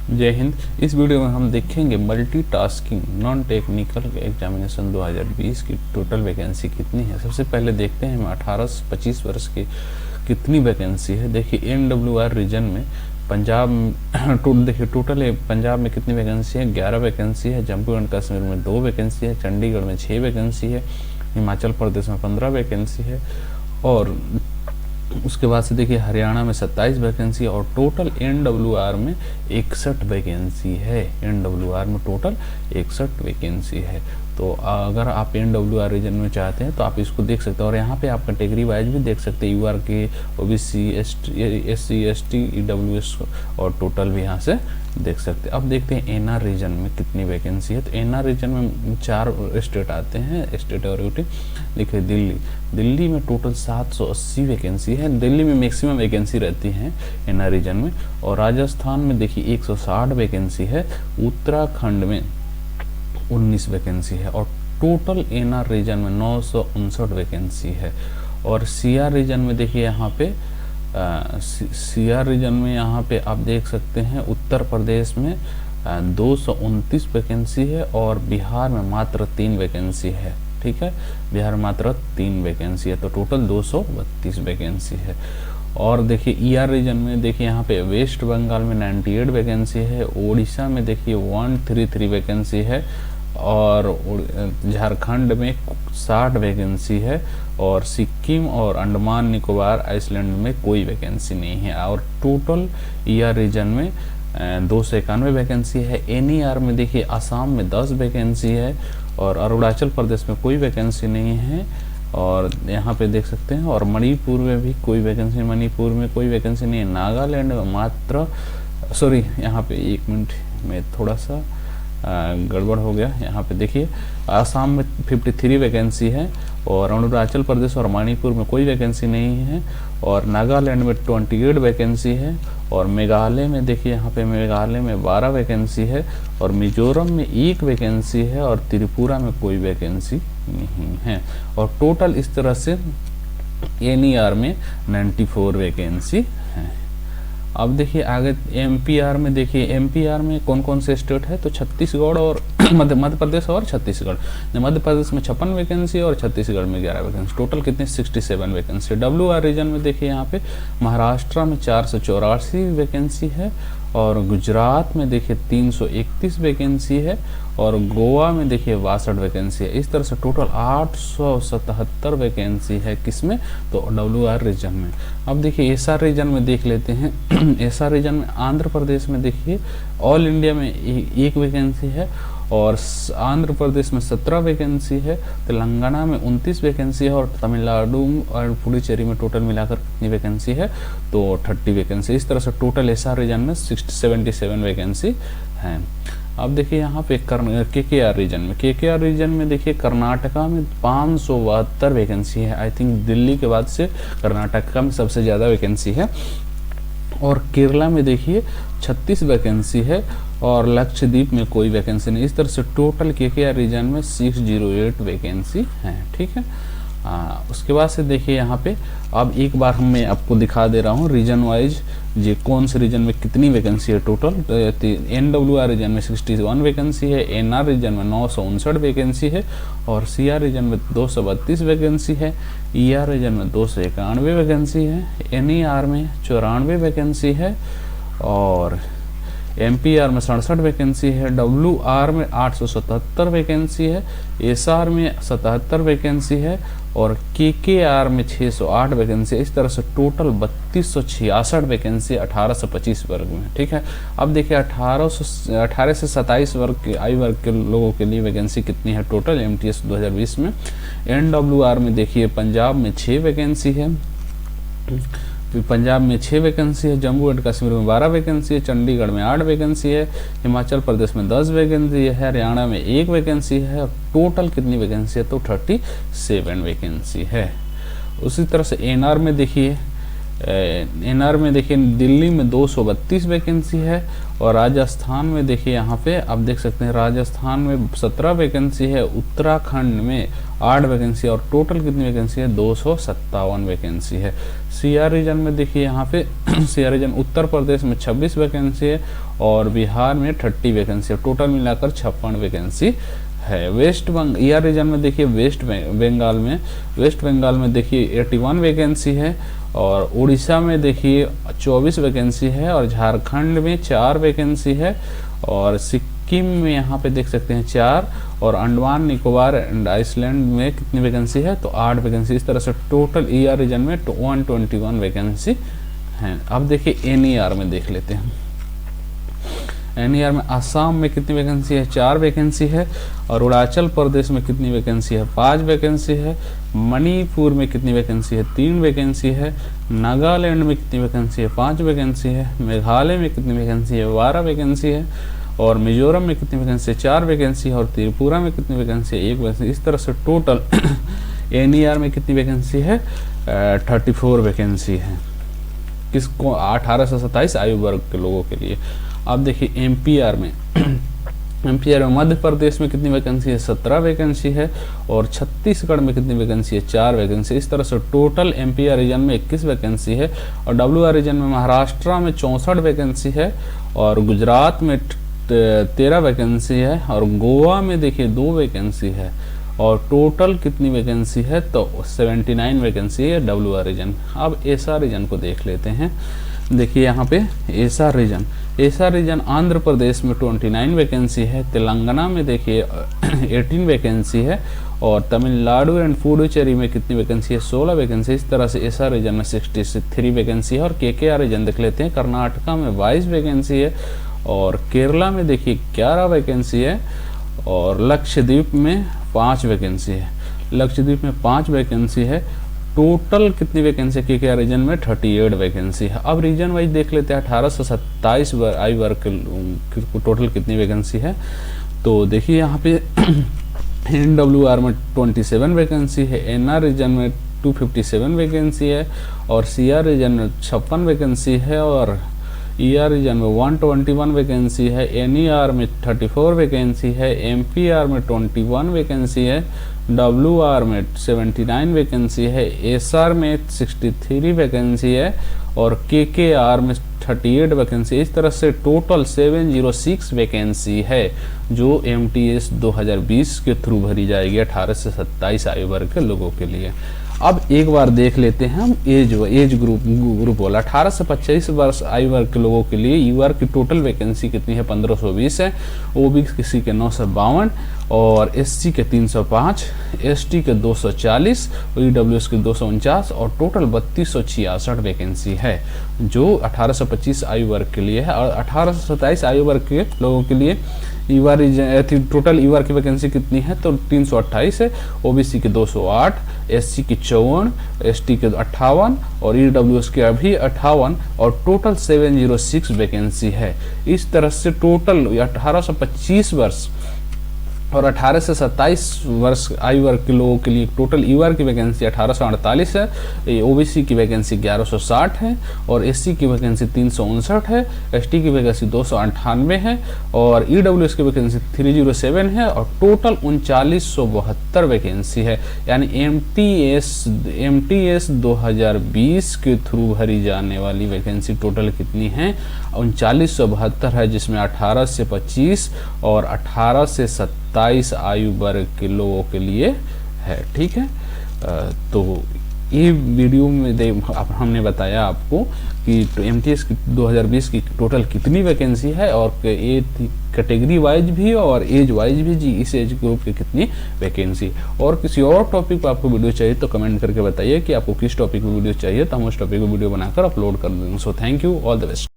जय हिंद। इस वीडियो में हम देखेंगे मल्टीटास्किंग नॉन टेक्निकल एग्जामिनेशन 2020 की टोटल वैकेंसी कितनी है। सबसे पहले देखते हैं 18 से 25 वर्ष की कितनी वैकेंसी है। देखिए NWR रीजन में पंजाब देखिए टोटल पंजाब में कितनी वैकेंसी है, 11 वैकेंसी है। जम्मू एंड कश्मीर में 2 वैकेंसी है। चंडीगढ़ में 6 वैकेंसी है। हिमाचल प्रदेश में 15 वैकेंसी है। और उसके बाद से देखिए हरियाणा में 27 वैकेंसी है। और टोटल NWR में 61 वैकेंसी है। NWR में टोटल 61 वैकेंसी है। तो अगर आप NWR रीजन में चाहते हैं तो आप इसको देख सकते हैं। और यहाँ पे आप कैटेगरी वाइज भी देख सकते हैं, UR के, OBC, SC, ST, EWS और टोटल भी यहाँ से देख सकते हैं। अब देखते हैं NR रीजन में कितनी वैकेंसी है। तो NR रीजन में 4 स्टेट आते हैं, स्टेट और यूटी। देखिए दिल्ली में टोटल 780 वैकेंसी है। दिल्ली में मैक्सिमम वैकेंसी रहती है NR रीजन में। और राजस्थान में देखिए 160 वैकेंसी है। उत्तराखंड में 19 वैकेंसी है। और टोटल NR रीजन में 959 वैकेंसी है। और CR रीजन में देखिए यहाँ पे CR रीजन में यहाँ पे आप देख सकते हैं उत्तर प्रदेश में 229 वैकेंसी है। और बिहार में मात्र 3 वैकेंसी है। ठीक है, बिहार में मात्र 3 वैकेंसी है। तो टोटल 232 वैकेंसी है। और देखिए ER रीजन में देखिए यहाँ पे वेस्ट बंगाल में 98 वैकेंसी है। उड़ीसा में देखिए 133 वैकेंसी है। और झारखंड में 60 वैकेंसी है। और सिक्किम और अंडमान निकोबार आइसलैंड में कोई वैकेंसी नहीं है। और टोटल ER रीजन में 291 वैकेंसी है। NER में देखिए आसाम में 10 वैकेंसी है। और अरुणाचल प्रदेश में कोई वैकेंसी नहीं है। और यहाँ पे देख सकते हैं। और मणिपुर में भी कोई वैकेंसी, मणिपुर में कोई वैकेंसी नहीं है। नागालैंड में मात्र यहाँ पे 1 मिनट में थोड़ा सा गड़बड़ हो गया। यहाँ पे देखिए आसाम में 53 वैकेंसी है। और अरुणाचल प्रदेश और मणिपुर में कोई वैकेंसी नहीं है। और नागालैंड में 28 वैकेंसी है। और मेघालय में देखिए यहाँ पे मेघालय में 12 वैकेंसी है। और मिजोरम में 1 वैकेंसी है। और त्रिपुरा में कोई वैकेंसी नहीं है। और टोटल इस तरह से NER में 94 वैकेंसी है। अब देखिए आगे MPR में देखिए MPR में कौन कौन से स्टेट है। तो छत्तीसगढ़ और मध्य प्रदेश और छत्तीसगढ़। मध्य प्रदेश में 56 वैकेंसी और छत्तीसगढ़ में 11 वैकेंसी। टोटल कितने 67 वैकेंसी। WR रीजन में देखिए यहाँ पे महाराष्ट्र में 484 वैकेंसी है। और गुजरात में देखिए 331 वैकेंसी है। और गोवा में देखिए 62 वैकेंसी है। इस तरह से टोटल 877 वैकेंसी है। किसमें? तो WR रीजन में। अब देखिए SR रीजन में देख लेते हैं। SR रीजन में आंध्र प्रदेश में देखिए ऑल इंडिया में 1 वैकेंसी है। और आंध्र प्रदेश में 17 वैकेंसी है। तेलंगाना में 29 वैकेंसी है। और तमिलनाडु और पुडुचेरी में टोटल मिलाकर कितनी वैकेंसी है? तो 30 वैकेंसी। इस तरह से टोटल SR रीजन में 77 वैकेंसी है। अब देखिए यहाँ पे KKR रीजन में देखिए कर्नाटका में 572 वैकेंसी है। आई थिंक दिल्ली के बाद से कर्नाटका में सबसे ज़्यादा वैकेंसी है। और केरला में देखिए 36 वैकेंसी है। और लक्षद्वीप में कोई वैकेंसी नहीं। इस तरह से टोटल KKR रीजन में 608 वैकेंसी है। ठीक है। उसके बाद से देखिए यहाँ पे अब एक बार मैं आपको दिखा दे रहा हूँ रीजन वाइज ये कौन से रीजन में कितनी वैकेंसी है टोटल। NWR रीजन में 61 वैकेंसी है। NR रीजन में 959 वैकेंसी है। और CR रीजन में 232 वैकेंसी है। ER रीजन में 291 वैकेंसी है। NER में 94 वैकेंसी है। और MPR में 67 वैकेंसी है। WR में 877 वैकेंसी है। SR में 77 वैकेंसी है। और KKR में 608 वैकेंसी है। इस तरह से टोटल 3266 वैकेंसी 18 से 25 वर्ग में। ठीक है। अब देखिए 18 से 27 वर्ग के आयु वर्ग के लोगों के लिए वैकेंसी कितनी है टोटल MTS 2020 में। NWR में देखिए पंजाब में 6 वैकेंसी है। पंजाब में 6 वैकेंसी है। जम्मू एंड कश्मीर में 12 वैकेंसी है। चंडीगढ़ में 8 वैकेंसी है। हिमाचल प्रदेश में 10 वैकेंसी है। हरियाणा में 1 वैकेंसी है। टोटल कितनी वैकेंसी है? तो 37 वैकेंसी है। उसी तरह से NR में देखिए एनआर में देखिए दिल्ली में 232 वैकेंसी है, और राजस्थान में देखिए यहाँ पे आप देख सकते हैं राजस्थान में 17 वैकेंसी है, उत्तराखंड में 8 वैकेंसी, और टोटल कितनी वैकेंसी है 257 वैकेंसी है। सीआर रीजन में देखिए यहाँ पे सीआर रीजन उत्तर प्रदेश में 26 वैकेंसी है, और बिहार में 30 वैकेंसी है, टोटल मिलाकर 56 वैकेंसी है। वेस्ट बंगाल ईआर रीजन में देखिए वेस्ट बंगाल में देखिए 81 वैकेंसी है, और उड़ीसा में देखिए 24 वैकेंसी है, और झारखंड में 4 वैकेंसी है, और सिक्किम में यहाँ पे देख सकते हैं 4, और अंडमान निकोबार एंड आइसलैंड में कितनी वैकेंसी है तो 8 वैकेंसी। इस तरह से टोटल ईआर रीजन में 121 वैकेंसी हैं। अब देखिए एनईआर में देख लेते हैं। एनईआर में आसाम में कितनी वैकेंसी है 4 वैकेंसी है, और अरुणाचल प्रदेश में कितनी वैकेंसी है 5 वैकेंसी है, मणिपुर में कितनी वैकेंसी है 3 वैकेंसी है, नागालैंड में कितनी वैकेंसी है 5 वैकेंसी है, मेघालय में कितनी वैकेंसी है 12 वैकेंसी है, और मिजोरम में कितनी वैकेंसी है 4 वैकेंसी है, और त्रिपुरा में कितनी वैकेंसी है 1 वैकेंसी। इस तरह से टोटल एनईआर में कितनी वैकेंसी है 34 वैकेंसी है, किसको 18 से 27 आयु वर्ग के लोगों के लिए। अब देखिए एमपीआर में मध्य प्रदेश में कितनी वैकेंसी है 17 वैकेंसी है, और छत्तीसगढ़ में कितनी वैकेंसी है 4 वैकेंसी। इस तरह से टोटल एमपीआर रीजन में 21 वैकेंसी है, और डब्ल्यूआर रीजन में महाराष्ट्र में 64 वैकेंसी है, और गुजरात में 13 वैकेंसी है, और गोवा में देखिए 2 वैकेंसी है, और टोटल कितनी वैकेंसी है तो 79 वैकेंसी है डब्ल्यूआर रीजन। अब एसआर रीजन को देख लेते हैं। देखिए यहाँ पे एसआर रीजन आंध्र प्रदेश में 29 वैकेंसी है, तेलंगाना में देखिए 18 वैकेंसी है, और तमिलनाडु एंड पुडुचेरी में कितनी वैकेंसी है 16 वैकेंसी। इस तरह से एसआर रीजन में 63 वैकेंसी है। और केकेआर रीजन देख लेते हैं। कर्नाटका में 22 वैकेंसी है, और केरला में देखिए 11 वैकेंसी है, और लक्षद्वीप में 5 वैकेंसी है। लक्षद्वीप में 5 वैकेंसी है। टोटल कितनी वैकेंसी है केकेआर रीजन में 38 वैकेंसी है। अब रीजन वाइज देख लेते हैं 18 से 27 आयु वर्ग के टोटल कितनी वैकेंसी है। तो देखिए यहाँ पे एनडब्ल्यूआर में 27 वैकेंसी है, एनआर रीजन में 257 वैकेंसी है, और सीआर रीजन में 56 वैकेंसी है, और ईआर रीजन में 121 वैकेंसी है, एनईआर में 34 वैकेंसी है, एमपीआर में 21 वैकेंसी है, डब्ल्यूआर में 79 वैकेंसी है, एसआर में 63 वैकेंसी है, और केकेआर में 38 वैकेंसी। इस तरह से टोटल 706 वैकेंसी है जो एमटीएस 2020 के थ्रू भरी जाएगी 18 से 27 आयु वर्ग के लोगों के लिए। अब एक बार देख लेते हैं हम एज ग्रुप वाला 18 से 25 वर्ष आयु वर्ग के लोगों के लिए यूआर की टोटल वैकेंसी कितनी है 1520 है, ओबीसी के 952, और एससी के 305, एसटी के 240, और ईडब्ल्यूएस के 249, और टोटल 3266 वैकेंसी है जो 18 से 25 आयु वर्ग के लिए है। और 18 से 27 आयु वर्ग के लोगों के लिए यूआर टोटल यूआर की वैकेंसी कितनी है तो 328 है, ओबीसी के 208, एससी की 54, एसटी के 58, और ईडब्ल्यूएस के अभी 58, और टोटल 706 वैकेंसी है। इस तरह से टोटल 18 से 25 वर्ष और 18 से 27 वर्ष आयु वर्ग के लोगों के लिए टोटल यूआर की वैकेंसी 1848 है, ओबीसी की वैकेंसी 1160 है, और एससी की वैकेंसी 359 है, एसटी की वैकेंसी 298 है, और ईडब्ल्यूएस की वैकेंसी 307 है, और टोटल 3972 वैकेंसी है। यानी एमटीएस 2020 के थ्रू भरी जाने वाली वैकेंसी टोटल कितनी है 3972 है, जिसमें 18 से 25 और 18 से 27 आयु वर्ग के लोगों के लिए है। ठीक है, तो ये वीडियो में हमने बताया आपको कि एमटीएस 2020 की टोटल कितनी वैकेंसी है, और कैटेगरी वाइज भी और एज वाइज भी जी इस एज ग्रुप की कितनी वैकेंसी। और किसी और टॉपिक पर आपको वीडियो चाहिए तो कमेंट करके बताइए कि आपको किस टॉपिक पर वीडियो चाहिए, तो हम उस टॉपिक पर वीडियो बनाकर अपलोड कर देंगे। So thank you, all the best.